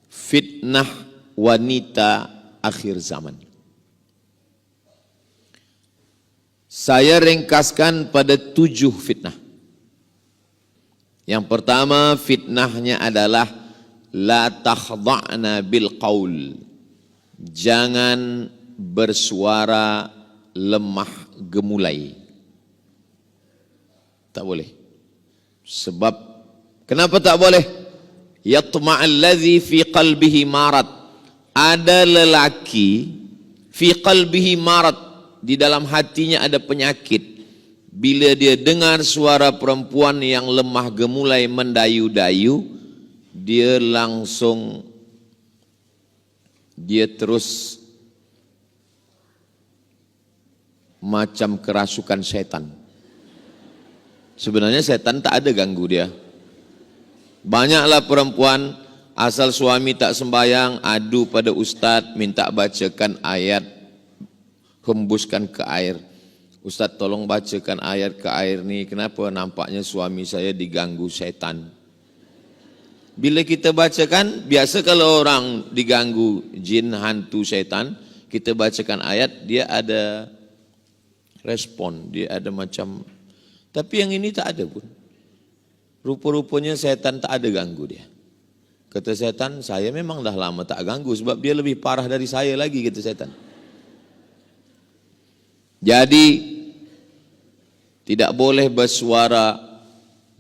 fitnah wanita akhir zaman. Saya ringkaskan pada 7 fitnah. Yang pertama fitnahnya adalah la takhda'na bil qaul. Jangan bersuara lemah gemulai. Tak boleh. Sebab kenapa tak boleh? Yatma'alladzi fi qalbihi marad. Ada lelaki fi qalbihi marad, di dalam hatinya ada penyakit. Bila dia dengar suara perempuan yang lemah gemulai mendayu-dayu, dia terus macam kerasukan setan. Sebenarnya setan tak ada ganggu dia. Banyaklah perempuan asal suami tak sembayang adu pada ustaz, minta bacakan ayat, hembuskan ke air. Ustaz tolong bacakan ayat ke air ni, kenapa nampaknya suami saya diganggu setan. Bila kita bacakan, biasa kalau orang diganggu jin, hantu, setan, kita bacakan ayat, dia ada respon, dia ada macam. Tapi yang ini tak ada pun. Rupa-rupanya setan tak ada ganggu dia. Kata setan, saya memang dah lama tak ganggu sebab dia lebih parah dari saya lagi, kata setan. Jadi tidak boleh bersuara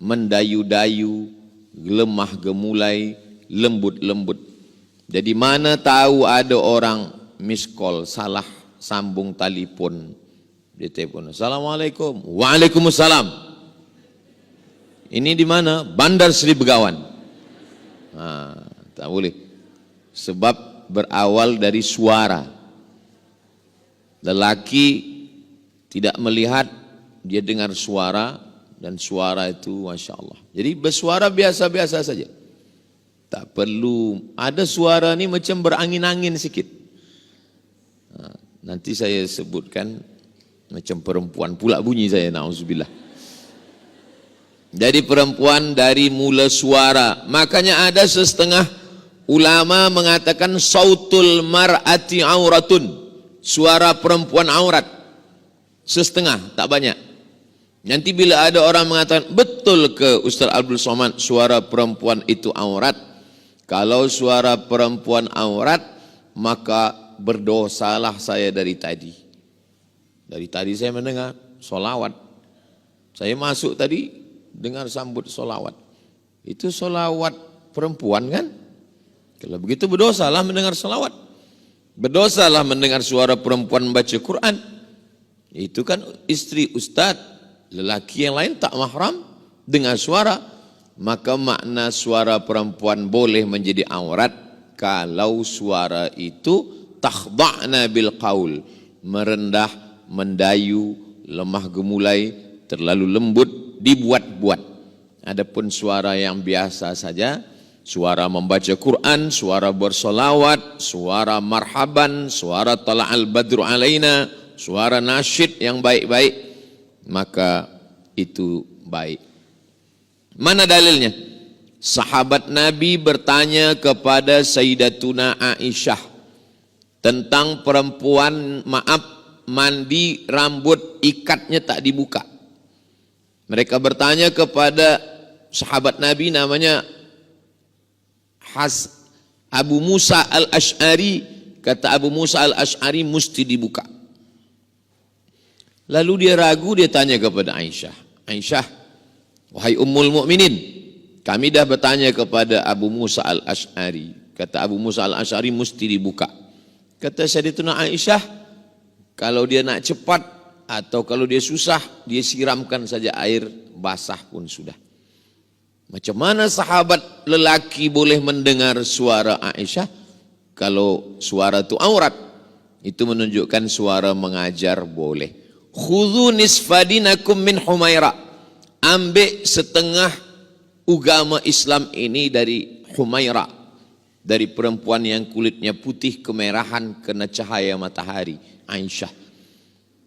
mendayu-dayu, lemah gemulai, lembut-lembut. Jadi mana tahu ada orang miss call, salah sambung telefon. Dia telepon, Assalamualaikum. Waalaikumsalam. Ini di mana? Bandar Seri Begawan. Tak boleh. Sebab berawal dari suara. Lelaki tidak melihat, dia dengar suara, dan suara itu Masya Allah. Jadi bersuara biasa-biasa saja. Tak perlu, ada suara ni macam berangin-angin sikit. Nanti saya sebutkan, macam perempuan pula bunyi saya, na'udzubillah. Jadi perempuan dari mula suara. Makanya ada setengah ulama mengatakan sautul mar'ati auratun. Suara perempuan aurat. Setengah, tak banyak. Nanti bila ada orang mengatakan, betul ke Ustaz Abdul Somad suara perempuan itu aurat? Kalau suara perempuan aurat, maka berdosalah saya dari tadi. Dari tadi saya mendengar solawat. Saya masuk tadi dengar sambut solawat. Itu solawat perempuan kan? Kalau begitu berdosalah mendengar solawat. Berdosalah mendengar suara perempuan membaca Quran. Itu kan istri ustaz, lelaki yang lain tak mahram dengar suara. Maka makna suara perempuan boleh menjadi aurat kalau suara itu takhda'na bil qaul, merendah, mendayu, lemah gemulai, terlalu lembut, dibuat-buat. Adapun suara yang biasa saja, suara membaca Quran, suara bersolawat, suara marhaban, suara tala'al badru alaina, suara nasyid yang baik-baik, maka itu baik. Mana dalilnya? Sahabat Nabi bertanya kepada Sayyidatuna Aisyah tentang perempuan, mandi rambut ikatnya tak dibuka. Mereka bertanya kepada sahabat Nabi namanya Abu Musa al-Ash'ari. Kata Abu Musa al-Ash'ari mesti dibuka. Lalu dia ragu, dia tanya kepada Aisyah, Aisyah, wahai Ummul Mukminin, kami dah bertanya kepada Abu Musa al-Ash'ari. Kata Abu Musa al-Ash'ari mesti dibuka. Kata Sayyidatuna Aisyah, kalau dia nak cepat atau kalau dia susah, dia siramkan saja air basah pun sudah. Macam mana sahabat lelaki boleh mendengar suara Aisyah kalau suara itu aurat? Itu menunjukkan suara mengajar boleh. Khudhu nisfadinakum min Humaira. Ambil setengah agama Islam ini dari Humaira, dari perempuan yang kulitnya putih kemerahan kena cahaya matahari, Aisyah.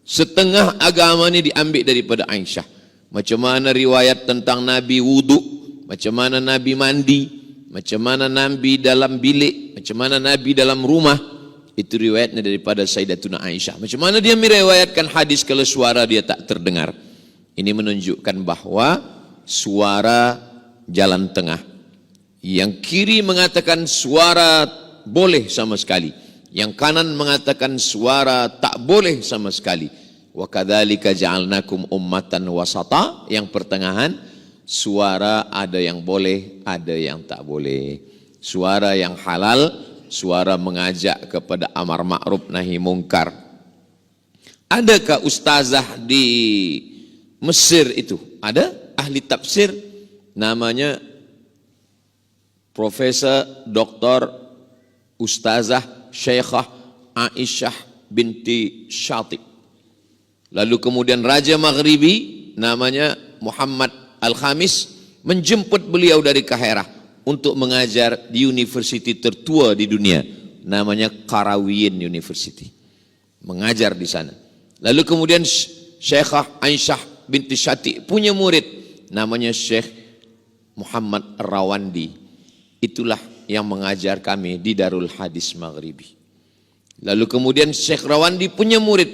Setengah agama ini diambil daripada Aisyah. Macam mana riwayat tentang Nabi wudu, macam mana Nabi mandi, macam mana Nabi dalam bilik, macam mana Nabi dalam rumah, itu riwayatnya daripada Sayyidatuna Aisyah. Macam mana dia meriwayatkan hadis kalau suara dia tak terdengar. Ini menunjukkan bahwa suara jalan tengah. Yang kiri mengatakan suara boleh sama sekali. Yang kanan mengatakan suara tak boleh sama sekali. Wa kadzalika ja'alnakum ummatan wasata. Yang pertengahan, suara ada yang boleh, ada yang tak boleh. Suara yang halal, suara mengajak kepada amar ma'ruf nahi mungkar. Adakah ustazah di Mesir itu? Ada ahli tafsir namanya Profesor Dr. Ustazah Syekhah Aisyah binti Syatib. Lalu kemudian Raja Maghribi namanya Muhammad Al-Khamis menjemput beliau dari Kaherah untuk mengajar di universiti tertua di dunia, namanya Qarawiyyin University. Mengajar di sana. Lalu kemudian Syekhah Aisyah binti Syatib punya murid namanya Syekh Muhammad Rawandi. Itulah yang mengajar kami di Darul Hadis Maghribi. Lalu kemudian Syekh Rawandi punya murid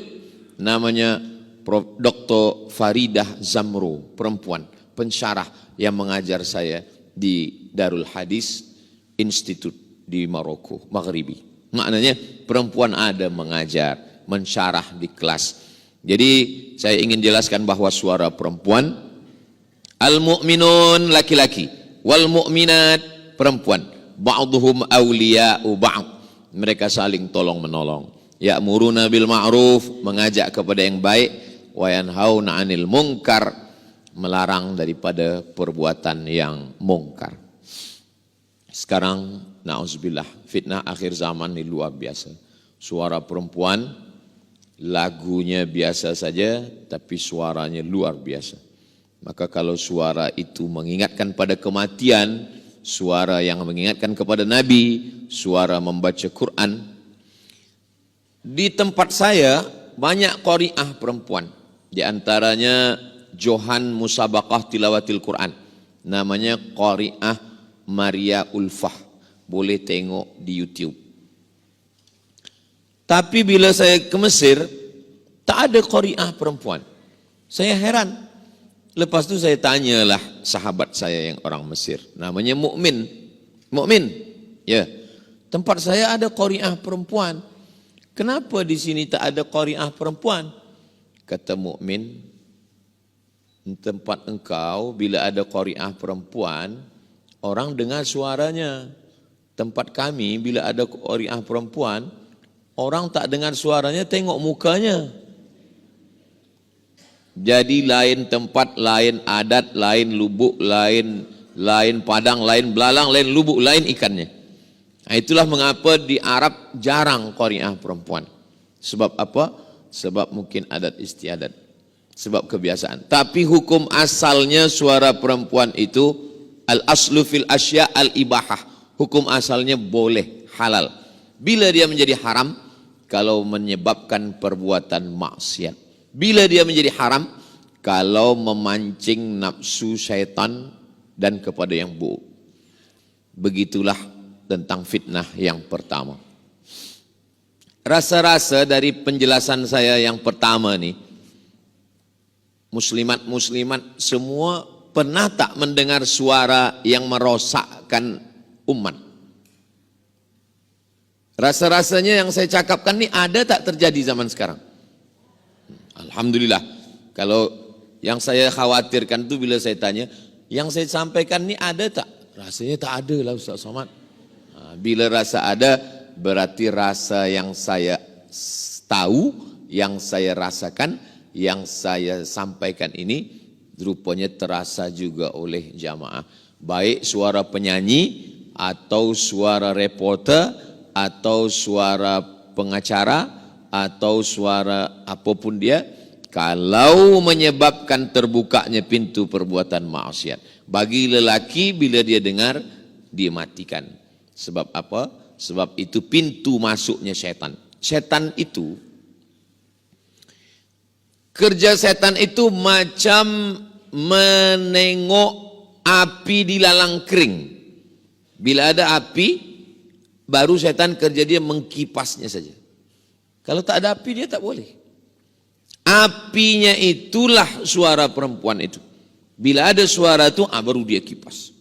namanya Prof. Dr. Faridah Zamro, perempuan pensyarah yang mengajar saya di Darul Hadis Institute di Maroko, Maghribi. Maknanya perempuan ada mengajar, mensyarah di kelas. Jadi saya ingin jelaskan bahwa suara perempuan, al-mu'minun laki-laki, wal mu'minat perempuan, ba'duhum awliya'u ba'd, mereka saling tolong menolong. Ya'muruna bil ma'ruf, mengajak kepada yang baik, wa yanhauna 'anil munkar, melarang daripada perbuatan yang mungkar. Sekarang na'udzubillah, fitnah akhir zaman ini luar biasa. Suara perempuan, lagunya biasa saja tapi suaranya luar biasa. Maka kalau suara itu mengingatkan pada kematian, suara yang mengingatkan kepada Nabi, suara membaca Quran. Di tempat saya banyak qari'ah perempuan. Di antaranya Johan Musabaqah Tilawatil Quran. Namanya qari'ah Maria Ulfah. Boleh tengok di YouTube. Tapi bila saya ke Mesir, tak ada qari'ah perempuan. Saya heran. Lepas tu saya tanyalah sahabat saya yang orang Mesir. Namanya Mukmin. Mukmin. Ya. Tempat saya ada qari'ah perempuan. Kenapa di sini tak ada qari'ah perempuan? Kata Mukmin, tempat engkau bila ada qari'ah perempuan, orang dengar suaranya. Tempat kami bila ada qari'ah perempuan, orang tak dengar suaranya, tengok mukanya. Jadi lain tempat, lain adat, lain lubuk, lain padang, lain belalang, lain lubuk, lain ikannya. Nah, itulah mengapa di Arab jarang qari'ah perempuan. Sebab apa? Sebab mungkin adat istiadat. Sebab kebiasaan. Tapi hukum asalnya suara perempuan itu al-aslu fil asya al-ibahah. Hukum asalnya boleh, halal. Bila dia menjadi haram, kalau menyebabkan perbuatan maksiat. Bila dia menjadi haram, kalau memancing nafsu syaitan dan kepada yang buruk. Begitulah tentang fitnah yang pertama. Rasa-rasa dari penjelasan saya yang pertama nih, muslimat-muslimat semua pernah tak mendengar suara yang merosakkan umat? Rasa-rasanya yang saya cakapkan ini ada tak terjadi zaman sekarang? Alhamdulillah. Kalau yang saya khawatirkan itu bila saya tanya, yang saya sampaikan ini ada tak? Rasanya tak ada lah Ustaz Somad. Bila rasa ada, berarti rasa yang saya tahu, yang saya rasakan, yang saya sampaikan ini rupanya terasa juga oleh jamaah. Baik suara penyanyi, atau suara reporter, atau suara pengacara, atau suara apapun dia, kalau menyebabkan terbukanya pintu perbuatan maksiat. Bagi lelaki bila dia dengar, dia matikan. Sebab apa? Sebab itu pintu masuknya setan. Setan itu, kerja setan itu macam menengok api di lalang kering. Bila ada api, baru setan kerja dia mengkipasnya saja. Kalau tak ada api dia tak boleh. Apinya itulah suara perempuan itu. Bila ada suara itu, baru dia kipas.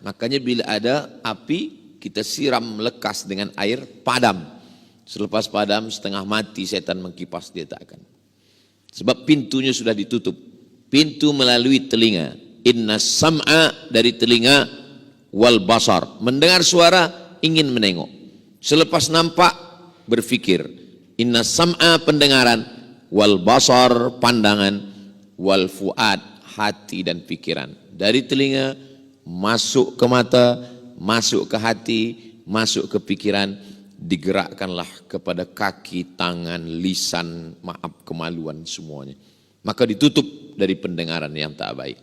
Makanya bila ada api, kita siram lekas dengan air, padam. Selepas padam, setengah mati setan mengkipas, dia tak akan. Sebab pintunya sudah ditutup. Pintu melalui telinga. Inna sam'a dari telinga, wal basar. Mendengar suara, ingin menengok. Selepas nampak, berfikir. Inna sam'a pendengaran, wal basar pandangan, wal fuad hati dan pikiran. Dari telinga masuk ke mata, masuk ke hati, masuk ke pikiran, digerakkanlah kepada kaki, tangan, lisan, maaf, kemaluan semuanya. Maka ditutup dari pendengaran yang tak baik.